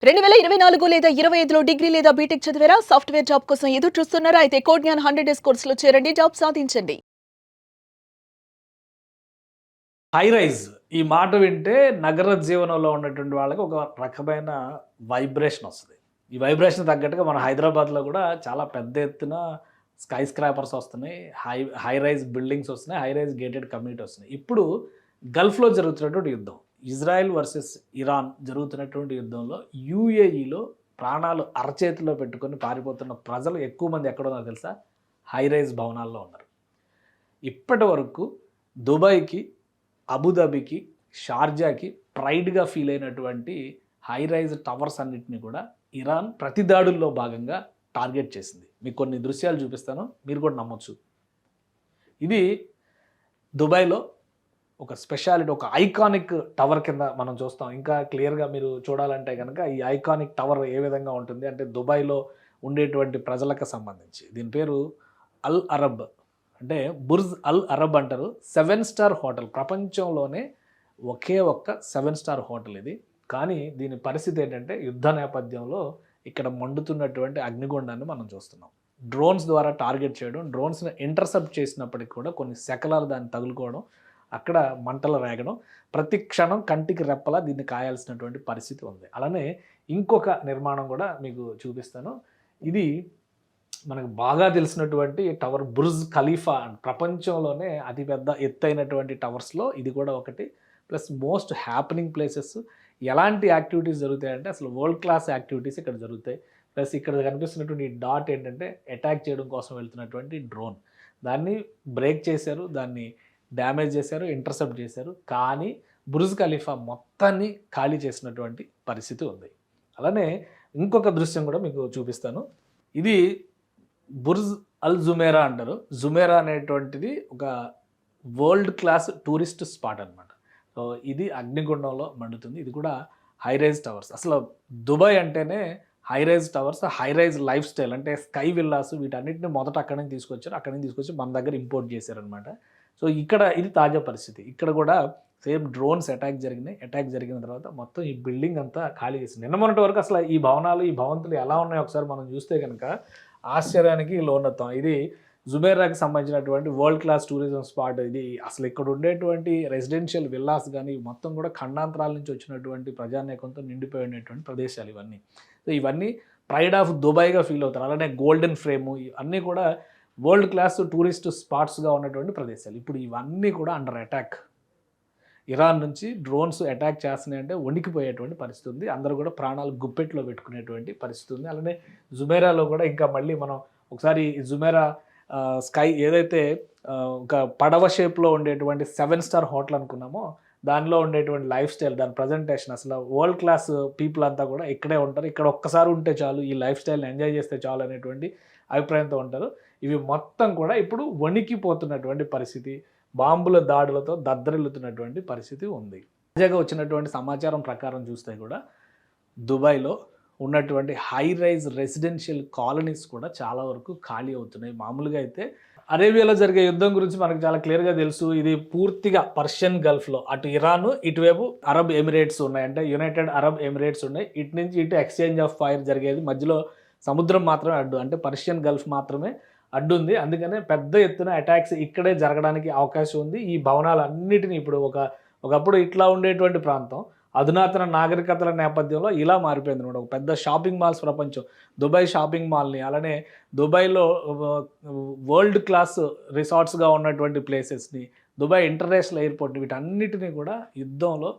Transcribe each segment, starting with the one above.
2024 లేదా 25లో డిగ్రీ లేదా బీటెక్ చదివారా? సాఫ్ట్‌వేర్ జాబ్ కోసం ఎదురు చూస్తున్నారా? అయితే కోడ్‌జ్ఞాన్ 100 డేస్ కోర్సులో చేరండి. జాబ్ సాధించండి. హై రైజ్ ఈ మాట వింటే నగర జీవనంలో ఉన్నటువంటి వాళ్ళకి ఒక రకమైన వైబ్రేషన్ వస్తది. ఈ వైబ్రేషన్ తగ్గట్టుగా మన హైదరాబాద్‌లో కూడా చాలా పెద్ద ఎత్తున స్కై స్క్రాపర్స్ వస్తున్నాయి. హై రైజ్ బిల్డింగ్స్ వస్తున్నాయి. హై రైజ్ గేటెడ్ కమ్యూనిటీ వస్తున్నాయి. ఇప్పుడు గల్ఫ్‌లో జరుగుతున్నటువంటి యుద్ధం. ఇజ్రాయెల్ వర్సెస్ ఇరాన్ జరుగుతున్నటువంటి యుద్ధంలో యూఏఈలో ప్రాణాలు అరచేతిలో పెట్టుకొని పారిపోతున్న ప్రజలు ఎక్కువ మంది ఎక్కడున్నారో తెలుసా? హై రైజ్ భవనాల్లో ఉన్నారు. ఇప్పటి వరకు దుబాయ్‌కి, అబుదాబికి, షార్జాకి ప్రైడ్‌గా ఫీల్ అయినటువంటి హై రైజ్ టవర్స్ అన్నిటిని కూడా ఇరాన్ ప్రతి దాడుల్లో భాగంగా టార్గెట్ చేసింది. మీకు కొన్ని దృశ్యాలు చూపిస్తాను. మీరు కూడా నమ్మొచ్చు. ఇది దుబాయ్‌లో ఒక స్పెషాలిటీ, ఒక ఐకానిక్ టవర్ కింద మనం చూస్తాం. ఇంకా క్లియర్‌గా మీరు చూడాలంటే గనక ఈ ఐకానిక్ టవర్ ఏ విధంగా ఉంటుంది అంటే దుబాయ్‌లో ఉండేటువంటి ప్రజలకు సంబంధించి. దీని పేరు అల్ అరబ్, అంటే బుర్జ్ అల్ అరబ్ అంటారు. 7 స్టార్ హోటల్. ప్రపంచంలోనే ఒకే ఒక్క 7 స్టార్ హోటల్ ఇది. కానీ దీని పరిస్థితి ఏంటంటే యుద్ధ నేపథ్యంలో ఇక్కడ మండుతున్నటువంటి అగ్నిగుండాన్ని మనం చూస్తున్నాం. డ్రోన్స్ ద్వారా టార్గెట్ చేయడం, డ్రోన్స్ని ఇంటర్సెప్ట్ చేసినప్పటికి కూడా కొన్ని సెకలాలు దాన్ని తగులుకోవడం, అక్కడ మంటలు రేగడం, ప్రతి క్షణం కంటికి రెప్పలా దీన్ని కాయాల్సినటువంటి పరిస్థితి ఉంది. అలానే ఇంకొక నిర్మాణం కూడా మీకు చూపిస్తాను. ఇది మనకు బాగా తెలిసినటువంటి టవర్ బుర్జ్ ఖలీఫా, ప్రపంచంలోనే అతిపెద్ద ఎత్తైనటువంటి టవర్స్లో ఇది కూడా ఒకటి. Plus most happening places. ఎలాంటి యాక్టివిటీస్ జరుగుతాయంటే అసలు వరల్డ్ క్లాస్ యాక్టివిటీస్ ఇక్కడ జరుగుతాయి. ప్లస్ ఇక్కడ కనిపిస్తున్నటువంటి డాట్ ఏంటంటే అటాక్ చేయడం కోసం వెళ్తున్నటువంటి డ్రోన్. దాన్ని బ్రేక్ చేశారు, దాన్ని డ్యామేజ్ చేశారు, ఇంటర్సెప్ట్ చేశారు. కానీ బుర్జ్ ఖలీఫా మొత్తాన్ని ఖాళీ చేసినటువంటి పరిస్థితి ఉంది. అలానే ఇంకొక దృశ్యం కూడా మీకు చూపిస్తాను. ఇది బుర్జ్ అల్ జుమేరా అంటారు. జుమేరా అనేటువంటిది ఒక వరల్డ్ క్లాస్ టూరిస్ట్ స్పాట్ అనమాట. సో ఇది అగ్నిగుండంలో మండుతుంది. ఇది కూడా హై రైజ్ టవర్స్. అసలు దుబాయ్ అంటేనే high rise towers, high rise lifestyle, అంటే స్కై విల్లాస్, వీటన్నిటిని మొదట అక్కడి నుంచి తీసుకొచ్చారు. అక్కడి నుంచి తీసుకొచ్చి మన దగ్గర ఇంపోర్ట్ చేశారనమాట. సో ఇక్కడ ఇది తాజా పరిస్థితి. ఇక్కడ కూడా సేమ్ డ్రోన్స్ అటాక్ జరిగినాయి. అటాక్ జరిగిన తర్వాత మొత్తం ఈ బిల్డింగ్ అంతా ఖాళీ చేసింది. నిన్న మొన్నటి వరకు అసలు ఈ భవనాలు, ఈ భవంతులు ఎలా ఉన్నాయో ఒకసారి మనం చూస్తే కనుక ఆశ్చర్యానికి లోనవుతాం. ఇది జుమేరాకి సంబంధించినటువంటి వరల్డ్ క్లాస్ టూరిజం స్పాట్. ఇది అసలు ఇక్కడ ఉండేటువంటి రెసిడెన్షియల్ విల్లాస్ కానీ మొత్తం కూడా ఖండాంతరాల నుంచి వచ్చినటువంటి ప్రజానేకంతో నిండిపోయి ఉండేటువంటి ప్రదేశాలు ఇవన్నీ. సో ఇవన్నీ ప్రైడ్ ఆఫ్ దుబాయ్గా ఫీల్ అవుతారు. అలానే గోల్డెన్ ఫ్రేము, ఇవన్నీ కూడా వరల్డ్ క్లాస్ టూరిస్ట్ స్పాట్స్గా ఉన్నటువంటి ప్రదేశాలు. ఇప్పుడు ఇవన్నీ కూడా అండర్ అటాక్. ఇరాన్ నుంచి డ్రోన్స్ అటాక్ చేస్తున్నాయంటే వణికిపోయేటువంటి పరిస్థితి ఉంది. అందరూ కూడా ప్రాణాలు గుప్పెట్లో పెట్టుకునేటువంటి పరిస్థితి ఉంది. అలానే జుమేరాలో కూడా ఇంకా మళ్ళీ మనం ఒకసారి జుమేరా స్కై ఏదైతే ఒక పడవ షేప్లో ఉండేటువంటి 7 స్టార్ హోటల్ అనుకున్నామో దానిలో ఉండేటువంటి లైఫ్ స్టైల్, దాని ప్రజెంటేషన్, అసలు వరల్డ్ క్లాస్ పీపుల్ అంతా కూడా ఇక్కడే ఉంటారు. ఇక్కడ ఒక్కసారి ఉంటే చాలు, ఈ లైఫ్ స్టైల్ని ఎంజాయ్ చేస్తే చాలు అనేటువంటి అభిప్రాయంతో ఉంటారు. ఇవి మొత్తం కూడా ఇప్పుడు వణికిపోతున్నటువంటి పరిస్థితి, బాంబుల దాడులతో దద్దరిల్లుతున్నటువంటి పరిస్థితి ఉంది. తాజాగా వచ్చినటువంటి సమాచారం ప్రకారం చూస్తే కూడా దుబాయ్లో ఉన్నటువంటి హై రైజ్ రెసిడెన్షియల్ కాలనీస్ కూడా చాలా వరకు ఖాళీ అవుతున్నాయి. మామూలుగా అయితే అరేబియాలో జరిగే యుద్ధం గురించి మనకు చాలా క్లియర్గా తెలుసు. ఇది పూర్తిగా పర్షియన్ గల్ఫ్లో, అటు ఇరాన్, ఇటువైపు అరబ్ ఎమిరేట్స్ ఉన్నాయి, అంటే యునైటెడ్ అరబ్ ఎమిరేట్స్ ఉన్నాయి. ఇటు నుంచి ఇటు ఎక్స్చేంజ్ ఆఫ్ ఫైర్ జరిగేది. మధ్యలో సముద్రం మాత్రమే అడ్డు, అంటే పర్షియన్ గల్ఫ్ మాత్రమే అడ్డు ఉంది. అందుకనే పెద్ద ఎత్తున అటాక్స్ ఇక్కడే జరగడానికి అవకాశం ఉంది. ఈ భవనాలన్నిటిని ఇప్పుడు ఒకప్పుడు ఇట్లా ఉండేటువంటి ప్రాంతం అధునాతన నాగరికతల నేపథ్యంలో ఇలా మారిపోయింది అనమాట. ఒక పెద్ద షాపింగ్ మాల్స్ ప్రపంచం. దుబాయ్ షాపింగ్ మాల్ని, అలానే దుబాయ్లో వరల్డ్ క్లాస్ రిసార్ట్స్గా ఉన్నటువంటి ప్లేసెస్ని, దుబాయ్ ఇంటర్నేషనల్ ఎయిర్పోర్ట్ని, వీటన్నిటినీ కూడా యుద్ధంలో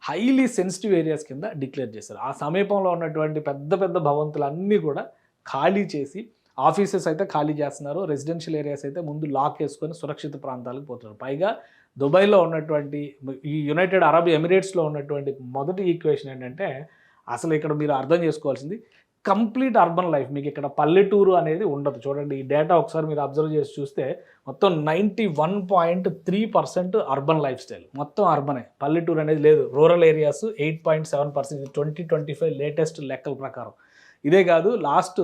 హైలీ సెన్సిటివ్ ఏరియాస్ కింద డిక్లేర్ చేశారు. ఆ సమీపంలో ఉన్నటువంటి పెద్ద పెద్ద భవంతులన్నీ కూడా ఖాళీ చేసి, ఆఫీసెస్ అయితే ఖాళీ చేస్తున్నారు, రెసిడెన్షియల్ ఏరియాస్ అయితే ముందు లాక్ వేసుకొని సురక్షిత ప్రాంతాలకు పోతున్నారు. పైగా దుబాయ్లో ఉన్నటువంటి ఈ యునైటెడ్ అరబ్ ఎమిరేట్స్లో ఉన్నటువంటి మొదటి ఈక్వేషన్ ఏంటంటే అసలు ఇక్కడ మీరు అర్థం చేసుకోవాల్సింది కంప్లీట్ అర్బన్ లైఫ్. మీకు ఇక్కడ పల్లెటూరు అనేది ఉండదు. చూడండి ఈ డేటా ఒకసారి మీరు అబ్జర్వ్ చేసి చూస్తే మొత్తం 91.3% అర్బన్ లైఫ్ స్టైల్, మొత్తం అర్బనే, పల్లెటూరు అనేది లేదు. రూరల్ ఏరియాస్ 8.7%, 2025 లేటెస్ట్ లెక్కల ప్రకారం. ఇదే కాదు, లాస్ట్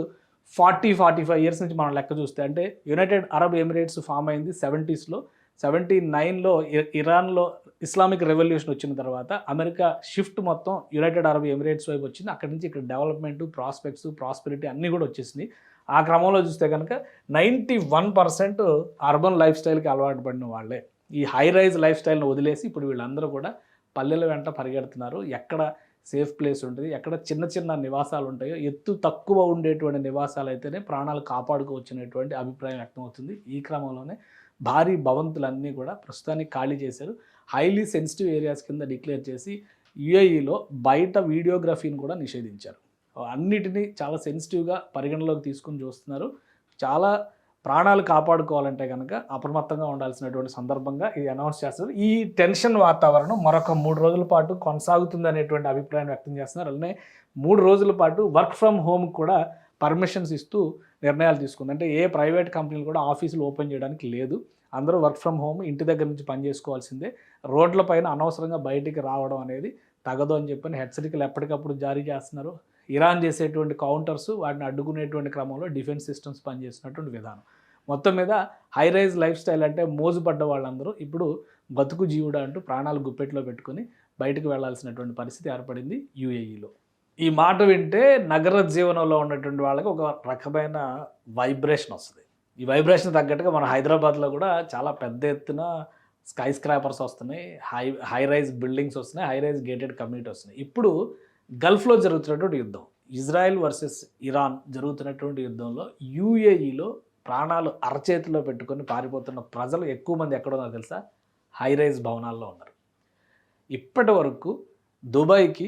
40-45 ఇయర్స్ నుంచి మనం లెక్క చూస్తే, అంటే యునైటెడ్ అరబ్ ఎమిరేట్స్ ఫామ్ అయింది 70sలో. 79లో ఇరాన్లో ఇస్లామిక్ రెవల్యూషన్ వచ్చిన తర్వాత అమెరికా షిఫ్ట్ మొత్తం యునైటెడ్ అరబ్ ఎమిరేట్స్ వైపు వచ్చింది. అక్కడి నుంచి ఇక్కడ డెవలప్మెంట్, ప్రాస్పెక్ట్స్, ప్రాస్పెరిటీ అన్నీ కూడా వచ్చేసినాయి. ఆ క్రమంలో చూస్తే కనుక 91% అర్బన్ లైఫ్ స్టైల్కి అలవాటు పడిన వాళ్ళే. ఈ హై రైజ్ లైఫ్ స్టైల్ని వదిలేసి ఇప్పుడు వీళ్ళందరూ కూడా పల్లెల వెంట పరిగెడుతున్నారు. ఎక్కడ సేఫ్ ప్లేస్ ఉంటుంది, ఎక్కడ చిన్న చిన్న నివాసాలు ఉంటాయో, ఎత్తు తక్కువ ఉండేటువంటి నివాసాలు అయితేనే ప్రాణాలు కాపాడుకోవచ్చినటువంటి అభిప్రాయం వ్యక్తమవుతుంది. ఈ క్రమంలోనే భారీ భవంతులన్నీ కూడా ప్రస్తుతానికి ఖాళీ చేశారు. హైలీ సెన్సిటివ్ ఏరియాస్ కింద డిక్లేర్ చేసి యుఏఈలో బయట వీడియోగ్రఫీని కూడా నిషేధించారు. అన్నిటినీ చాలా సెన్సిటివ్గా పరిగణలోకి తీసుకుని చూస్తున్నారు. చాలా ప్రాణాలు కాపాడుకోవాలంటే కనుక అప్రమత్తంగా ఉండాల్సినటువంటి సందర్భంగా ఇది అనౌన్స్ చేస్తారు. ఈ టెన్షన్ వాతావరణం మరొక 3 రోజుల పాటు కొనసాగుతుంది అనేటువంటి అభిప్రాయం వ్యక్తం చేస్తున్నారు. అలానే 3 రోజుల పాటు వర్క్ ఫ్రమ్ హోమ్ కూడా పర్మిషన్స్ ఇస్తూ నిర్ణయాలు తీసుకుంది. అంటే ఏ ప్రైవేట్ కంపెనీలు కూడా ఆఫీసులు ఓపెన్ చేయడానికి లేదు. అందరూ వర్క్ ఫ్రమ్ హోమ్, ఇంటి దగ్గర నుంచి పని చేసుకోవాల్సిందే. రోడ్లపైన అనవసరంగా బయటికి రావడం అనేది తగదు అని చెప్పని హెచ్చరికలు ఎప్పటికప్పుడు జారీ చేస్తున్నారు. ఇరాన్ చేసేటువంటి కౌంటర్స్, వాటిని అడ్డుకునేటువంటి క్రమంలో డిఫెన్స్ సిస్టమ్స్ పనిచేస్తున్నటువంటి విధానం. మొత్తం మీద హై రైజ్ లైఫ్ స్టైల్ అంటే మోజుపడ్డ వాళ్ళందరూ ఇప్పుడు బతుకు జీవుడా అంటూ ప్రాణాలు గుప్పెట్లో పెట్టుకొని బయటకు వెళ్లాల్సినటువంటి పరిస్థితి ఏర్పడింది యుఏఈలో. ఈ మాట వింటే నగర జీవనంలో ఉన్నటువంటి వాళ్ళకి ఒక రకమైన వైబ్రేషన్ వస్తుంది. ఈ వైబ్రేషన్ తగ్గట్టుగా మన హైదరాబాద్లో కూడా చాలా పెద్ద ఎత్తున స్కై స్క్రాపర్స్ వస్తున్నాయి, హై రైజ్ బిల్డింగ్స్ వస్తున్నాయి, హై రైజ్ గేటెడ్ కమ్యూనిటీ వస్తున్నాయి. ఇప్పుడు గల్ఫ్లో జరుగుతున్నటువంటి యుద్ధం, ఇజ్రాయెల్ వర్సెస్ ఇరాన్ జరుగుతున్నటువంటి యుద్ధంలో యుఏఈలో ప్రాణాలు అరచేతిలో పెట్టుకొని పారిపోతున్న ప్రజలు ఎక్కువ మంది ఎక్కడ ఉన్నారో తెలుసా? హై రైజ్ భవనాల్లో ఉన్నారు. ఇప్పటి వరకు దుబాయ్కి,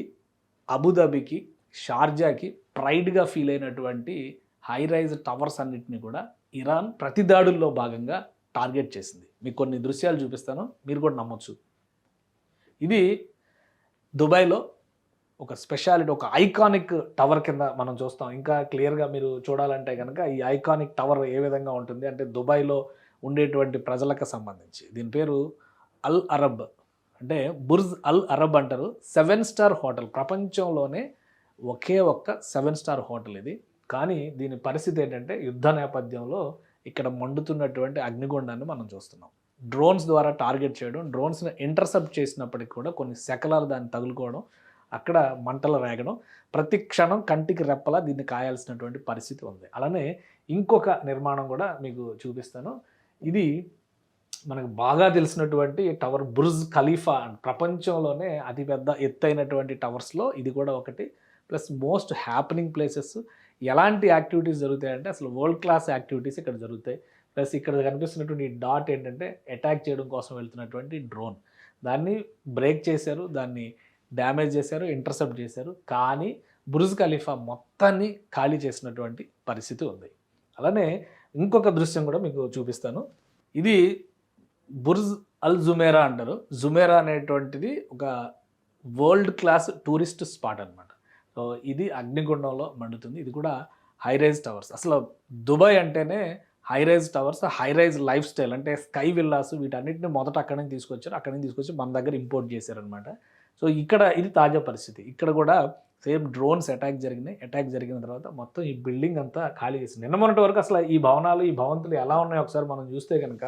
అబుదాబికి, షార్జాకి ప్రైడ్గా ఫీల్ అయినటువంటి హై రైజ్ టవర్స్ అన్నింటినీ కూడా ఇరాన్ ప్రతి దాడుల్లో భాగంగా టార్గెట్ చేసింది. మీకు కొన్ని దృశ్యాలు చూపిస్తాను, మీరు కూడా నమ్మొచ్చు. ఇది దుబాయ్లో ఒక స్పెషాలిటీ, ఒక ఐకానిక్ టవర్ కింద మనం చూస్తాం. ఇంకా క్లియర్గా మీరు చూడాలంటే కనుక ఈ ఐకానిక్ టవర్ ఏ విధంగా ఉంటుంది అంటే దుబాయ్లో ఉండేటువంటి ప్రజలకు సంబంధించి దీని పేరు అల్ అరబ్, అంటే బుర్జ్ అల్ అరబ్ అంటారు. 7 స్టార్ హోటల్, ప్రపంచంలోనే ఒకే ఒక్క 7 స్టార్ హోటల్ ఇది. కానీ దీని పరిస్థితి ఏంటంటే యుద్ధ నేపథ్యంలో ఇక్కడ మండుతున్నటువంటి అగ్నిగుండాన్ని మనం చూస్తున్నాం. డ్రోన్స్ ద్వారా టార్గెట్ చేయడం, డ్రోన్స్ని ఇంటర్సెప్ట్ చేసినప్పటికి కూడా కొన్ని శకలాలు దాన్ని తగులుకోవడం, అక్కడ మంటలు రేగడం, ప్రతి క్షణం కంటికి రెప్పలా దీన్ని కాయాల్సినటువంటి పరిస్థితి ఉంది. అలానే ఇంకొక నిర్మాణం కూడా మీకు చూపిస్తాను. ఇది మనకు బాగా తెలిసినటువంటి టవర్ బుర్జ్ ఖలీఫా, ప్రపంచంలోనే అతిపెద్ద ఎత్తైనటువంటి టవర్స్లో ఇది కూడా ఒకటి. Plus most happening places. ఎలాంటి యాక్టివిటీస్ జరుగుతాయంటే అసలు వరల్డ్ క్లాస్ యాక్టివిటీస్ ఇక్కడ జరుగుతాయి. ప్లస్ ఇక్కడ కనిపిస్తున్నటువంటి ఈ డాట్ ఏంటంటే అటాక్ చేయడం కోసం వెళ్తున్నటువంటి డ్రోన్. దాన్ని బ్రేక్ చేశారు, దాన్ని డ్యామేజ్ చేశారు, ఇంటర్సెప్ట్ చేశారు. కానీ బుర్జ్ ఖలీఫా మొత్తాన్ని ఖాళీ చేసినటువంటి పరిస్థితి ఉంది. అలానే ఇంకొక దృశ్యం కూడా మీకు చూపిస్తాను. ఇది బుర్జ్ అల్ జుమేరా అంటారు. జుమేరా అనేటువంటిది ఒక వరల్డ్ క్లాస్ టూరిస్ట్ స్పాట్ అనమాట. సో ఇది అగ్నిగుండంలో మండుతుంది. ఇది కూడా హై రైజ్ టవర్స్. అసలు దుబాయ్ అంటేనే high rise towers, high rise lifestyle, అంటే స్కై విల్లాస్, వీటన్నిటిని మొదట అక్కడి నుంచి తీసుకొచ్చారు. అక్కడి నుంచి తీసుకొచ్చి మన దగ్గర ఇంపోర్ట్ చేశారనమాట. సో ఇక్కడ ఇది తాజా పరిస్థితి. ఇక్కడ కూడా సేమ్ డ్రోన్స్ అటాక్ జరిగినాయి. అటాక్ జరిగిన తర్వాత మొత్తం ఈ బిల్డింగ్ అంతా ఖాళీ చేసింది. నిన్న మొన్నటి వరకు అసలు ఈ భవనాలు, ఈ భవంతులు ఎలా ఉన్నాయో ఒకసారి మనం చూస్తే కనుక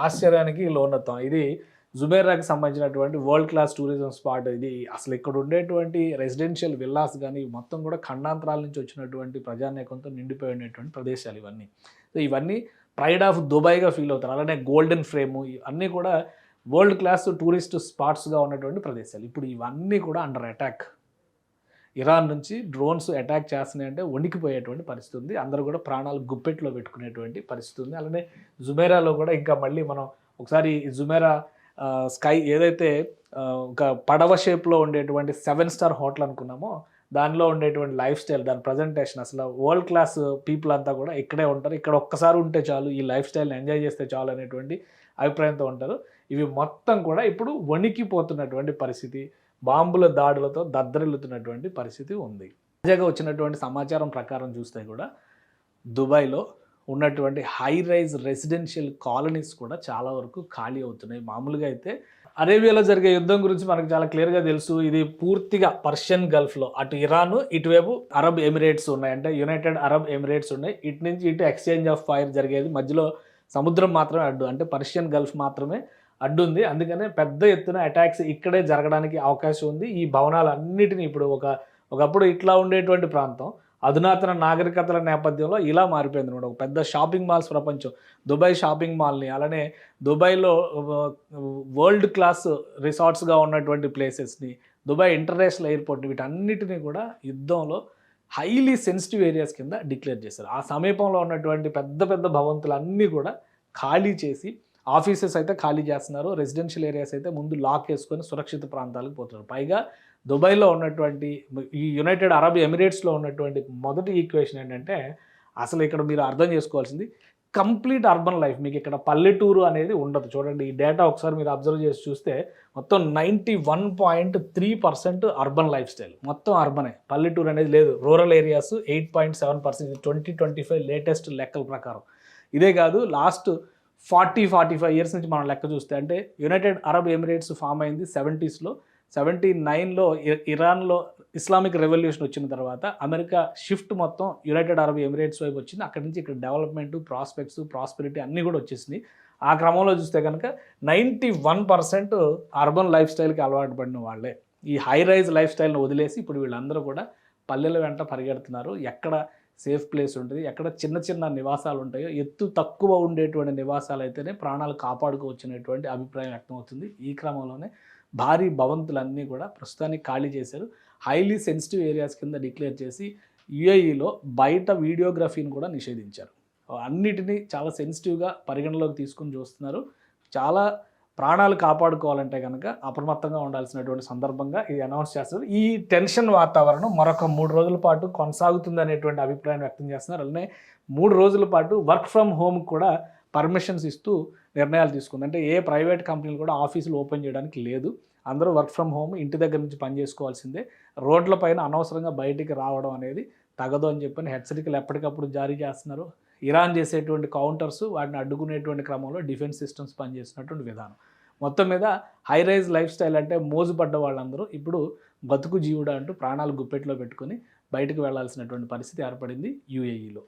ఆశ్చర్యానికి లోనవుతాం. ఇది జుమేరాకి సంబంధించినటువంటి వరల్డ్ క్లాస్ టూరిజం స్పాట్. ఇది అసలు ఇక్కడ ఉండేటువంటి రెసిడెన్షియల్ విల్లాస్ కానీ మొత్తం కూడా ఖండాంతరాల నుంచి వచ్చినటువంటి ప్రజానేకంతో నిండిపోయి ఉండేటువంటి ప్రదేశాలు ఇవన్నీ. సో ఇవన్నీ ప్రైడ్ ఆఫ్ దుబాయ్గా ఫీల్ అవుతారు. అలానే గోల్డెన్ ఫ్రేము, ఇవన్నీ కూడా వరల్డ్ క్లాస్ టూరిస్ట్ స్పాట్స్గా ఉన్నటువంటి ప్రదేశాలు. ఇప్పుడు ఇవన్నీ కూడా అండర్ అటాక్. ఇరాన్ నుంచి డ్రోన్స్ అటాక్ చేస్తున్నాయి అంటే వణికిపోయేటువంటి పరిస్థితి ఉంది. అందరూ కూడా ప్రాణాలు గుప్పెట్లో పెట్టుకునేటువంటి పరిస్థితి ఉంది. అలానే జుమేరాలో కూడా ఇంకా మళ్ళీ మనం ఒకసారి జుమేరా స్కై ఏదైతే ఒక పడవ షేప్లో ఉండేటువంటి 7 స్టార్ హోటల్ అనుకున్నామో దానిలో ఉండేటువంటి లైఫ్ స్టైల్, దాని ప్రజెంటేషన్, అసలు వరల్డ్ క్లాస్ పీపుల్ అంతా కూడా ఇక్కడే ఉంటారు. ఇక్కడ ఒక్కసారి ఉంటే చాలు, ఈ లైఫ్ స్టైల్ని ఎంజాయ్ చేస్తే చాలు అనేటువంటి అభిప్రాయంతో ఉంటారు. ఇవి మొత్తం కూడా ఇప్పుడు వణికిపోతున్నటువంటి పరిస్థితి, బాంబుల దాడులతో దద్దరిల్లుతున్నటువంటి పరిస్థితి ఉంది. తాజాగా వచ్చినటువంటి సమాచారం ప్రకారం చూస్తే కూడా దుబాయ్లో ఉన్నటువంటి హై రైజ్ రెసిడెన్షియల్ కాలనీస్ కూడా చాలా వరకు ఖాళీ అవుతున్నాయి. మామూలుగా అయితే అరేబియాలో జరిగే యుద్ధం గురించి మనకు చాలా క్లియర్గా తెలుసు. ఇది పూర్తిగా పర్షియన్ గల్ఫ్లో, అటు ఇరాన్, ఇటువైపు అరబ్ ఎమిరేట్స్ ఉన్నాయి, అంటే యునైటెడ్ అరబ్ ఎమిరేట్స్ ఉన్నాయి. ఇటు నుంచి ఇటు ఎక్స్చేంజ్ ఆఫ్ ఫైర్ జరిగేది. మధ్యలో సముద్రం మాత్రమే అడ్డు, అంటే పర్షియన్ గల్ఫ్ మాత్రమే అడ్డు ఉంది. అందుకనే పెద్ద ఎత్తున అటాక్స్ ఇక్కడే జరగడానికి అవకాశం ఉంది. ఈ భవనాలన్నిటిని ఇప్పుడు ఒకప్పుడు ఇట్లా ఉండేటువంటి ప్రాంతం అధునాతన నాగరికతల నేపథ్యంలో ఇలా మారిపోయింది అనమాట. ఒక పెద్ద షాపింగ్ మాల్స్ ప్రపంచం. దుబాయ్ షాపింగ్ మాల్ని, అలానే దుబాయ్లో వరల్డ్ క్లాస్ రిసార్ట్స్గా ఉన్నటువంటి ప్లేసెస్ని, దుబాయ్ ఇంటర్నేషనల్ ఎయిర్పోర్ట్ని, వీటన్నిటిని కూడా యుద్ధంలో హైలీ సెన్సిటివ్ ఏరియాస్ కింద డిక్లేర్ చేశారు. ఆ సమీపంలో ఉన్నటువంటి పెద్ద పెద్ద భవంతులన్నీ కూడా ఖాళీ చేసి, ఆఫీసెస్ అయితే ఖాళీ చేస్తున్నారు, రెసిడెన్షియల్ ఏరియాస్ అయితే ముందు లాక్ వేసుకొని సురక్షిత ప్రాంతాలకు పోతున్నారు. పైగా దుబాయ్లో ఉన్నటువంటి ఈ యునైటెడ్ అరబ్ ఎమిరేట్స్లో ఉన్నటువంటి మొదటి ఈక్వేషన్ ఏంటంటే, అసలు ఇక్కడ మీరు అర్థం చేసుకోవాల్సింది కంప్లీట్ అర్బన్ లైఫ్. మీకు ఇక్కడ పల్లెటూరు అనేది ఉండదు. చూడండి, ఈ డేటా ఒకసారి మీరు అబ్జర్వ్ చేసి చూస్తే మొత్తం 91.3% అర్బన్ లైఫ్ స్టైల్, మొత్తం అర్బనే, పల్లెటూరు అనేది లేదు. రూరల్ ఏరియాస్ 8.7%, 2025 లేటెస్ట్ లెక్కల ప్రకారం. ఇదే కాదు, లాస్ట్ 45 ఇయర్స్ నుంచి మనం లెక్క చూస్తే, అంటే యునైటెడ్ అరబ్ ఎమిరేట్స్ ఫామ్ అయింది 70sలో. 79లో ఇరాన్లో ఇస్లామిక్ రెవల్యూషన్ వచ్చిన తర్వాత అమెరికా షిఫ్ట్ మొత్తం యునైటెడ్ అరబ్ ఎమిరేట్స్ వైపు వచ్చింది. అక్కడి నుంచి ఇక్కడ డెవలప్మెంట్, ప్రాస్పెక్ట్స్, ప్రాస్పెరిటీ అన్నీ కూడా వచ్చేసినాయి. ఆ క్రమంలో చూస్తే కనుక 91% అర్బన్ లైఫ్ స్టైల్కి అలవాటు పడిన వాళ్ళే. ఈ హై రైజ్ లైఫ్ స్టైల్ని వదిలేసి ఇప్పుడు వీళ్ళందరూ కూడా పల్లెల వెంట పరిగెడుతున్నారు. ఎక్కడ సేఫ్ ప్లేస్ ఉంటుంది, ఎక్కడ చిన్న చిన్న నివాసాలు ఉంటాయో, ఎత్తు తక్కువ ఉండేటువంటి నివాసాలు అయితేనే ప్రాణాలు కాపాడుకోవచ్చినటువంటి అభిప్రాయం వ్యక్తమవుతుంది. ఈ క్రమంలోనే భారీ భవంతులన్నీ కూడా ప్రస్తుతానికి ఖాళీ చేశారు. హైలీ సెన్సిటివ్ ఏరియాస్ కింద డిక్లేర్ చేసి యుఏఈలో బయట వీడియోగ్రఫీని కూడా నిషేధించారు. అన్నిటినీ చాలా సెన్సిటివ్గా పరిగణలోకి తీసుకుని చూస్తున్నారు. చాలా ప్రాణాలు కాపాడుకోవాలంటే కనుక అప్రమత్తంగా ఉండాల్సినటువంటి సందర్భంగా ఇది అనౌన్స్ చేస్తారు. ఈ టెన్షన్ వాతావరణం మరొక 3 రోజుల పాటు కొనసాగుతుంది అనేటువంటి అభిప్రాయం వ్యక్తం చేస్తున్నారు. అలానే 3 రోజుల పాటు వర్క్ ఫ్రమ్ హోమ్ కూడా పర్మిషన్స్ ఇస్తూ నిర్ణయాలు తీసుకుంది. అంటే ఏ ప్రైవేట్ కంపెనీలు కూడా ఆఫీసులు ఓపెన్ చేయడానికి లేదు. అందరూ వర్క్ ఫ్రమ్ హోమ్, ఇంటి దగ్గర నుంచి పనిచేసుకోవాల్సిందే. రోడ్లపైన అనవసరంగా బయటికి రావడం అనేది తగదు అని చెప్పని హెచ్చరికలు ఎప్పటికప్పుడు జారీ చేస్తున్నారు. ఇరాన్ చేసేటువంటి కౌంటర్స్, వాటిని అడ్డుకునేటువంటి క్రమంలో డిఫెన్స్ సిస్టమ్స్ పనిచేస్తున్నటువంటి విధానం. మొత్తం మీద హై రైజ్ లైఫ్ స్టైల్ అంటే మోజుపడ్డ వాళ్ళందరూ ఇప్పుడు బతుకు జీవుడా అంటూ ప్రాణాలు గుప్పెట్లో పెట్టుకొని బయటకు వెళ్లాల్సినటువంటి పరిస్థితి ఏర్పడింది యుఏఈలో.